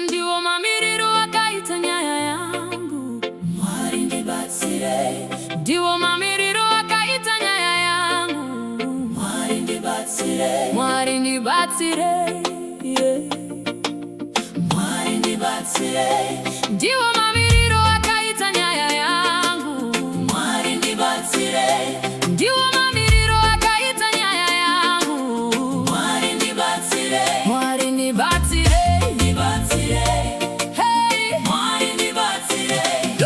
Ndiwo mamiriro akaita nyaya yangu. Mwari Ndibatsirei. Ndiwo mamiriro akaita nyaya yangu. Mwari Ndibatsirei. Mwari Ndibatsirei, yeah. Mwari Ndibatsirei. Ndiwo mamiriro akaita nyaya yangu. Mwari Ndibatsirei. Ndiwo mamiriro akaita nyaya yangu. Mwari Ndibatsirei. Mwari Ndibatsirei. Ndibatsirei. Hey! Mwari Ndibatsirei.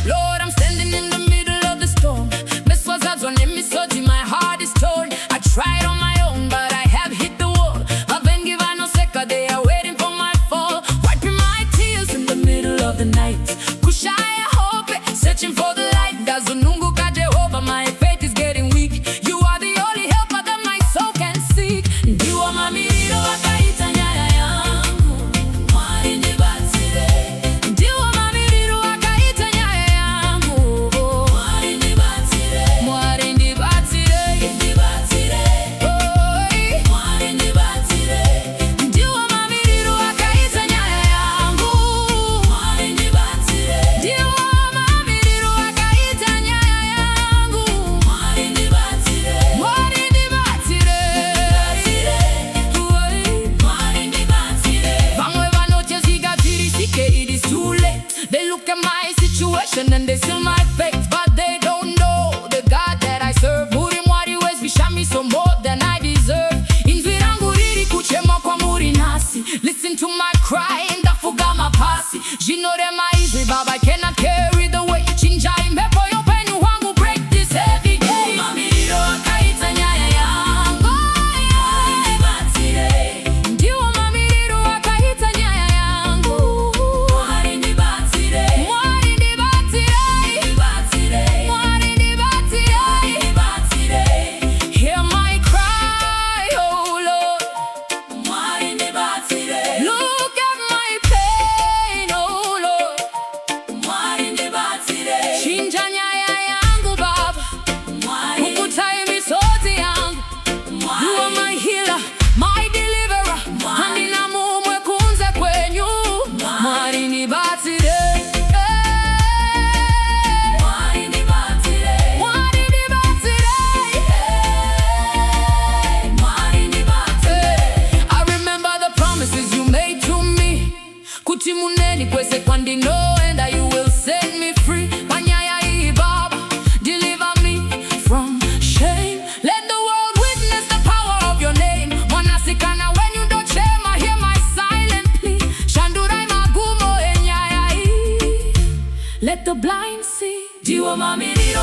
Lord, I'm standing in the middle of the storm. Meswazadzwa nemisodzi, my heart is torn. I tried on my own, but I have hit the wall. Vavengi vanoseka, they are waiting for my fall. Wiping my tears in the middle of the night. Kushaya hope, searching for the light. Ndazununguka Jehovah, my faith is getting weak. You are the only helper that my soul can seek. Ndiwo mamiriro akaita nyaya yangu. Mwari Ndibatsirei. Ndiwo mamiriro akaita nyaya yangu. Mwari Ndibatsirei. Mwari Ndibatsirei. Ndibatsirei. Oi. Mwari Ndibatsirei. Ndiwo mamiriro akaita nyaya yangu. Mwari Ndibatsirei. Ndiwo mamiriro akaita nyaya yangu. Mwari Ndibatsirei. Mwari Ndibatsirei. Oi. Mwari Ndibatsirei. Vamwe vanochezika tirisike, it is too late. They look at my situation and they see my faith, but they don't know the God that I serve. Muri Mwari wezvisha me so more than I deserve. Inzwi rangu riri kuchema kwa muri nasi. Listen to my cry, ndafuga mapasi. Zvinorema izvi, Baba, I cannot carry the weight. Chinjai mhepo youpenyu hwangu, break this heavy gate. Mamiriro akaita nyaya yangu. Oh, Mwari Ndibatsirei. Ndiwo mamiriro akaita nyaya yangu. Mwari Ndibatsirei. Mwari Ndibatsirei. Ndibatsirei. Mwari Ndibatsirei. Ndibatsirei. Hear my cry, oh Lord. Mwari Ndibatsirei. Look at my pain, oh Lord. Mwari Ndibatsirei. Chinja nyaya yangu, Baba. Mwari. Ukutai misodzi yangu. You are my healer, my deliverer. Handina mumwe kunze kwenyu. Mwari Ndibatsirei. Mwari Ndibatsirei. Mwari Ndibatsirei. Mwari Ndibatsirei. I remember the promises you made to me. Kuti muneni kwese kwandinoenda, you will set me free. Panyaya iyi, Baba, deliver me from shame. Let the world witness the power of your name. Mwanasikana when you don't chema, hear my silent plea. Shandurai magumo enyaya iyi. Let the blind see. Ndiwo mamiriro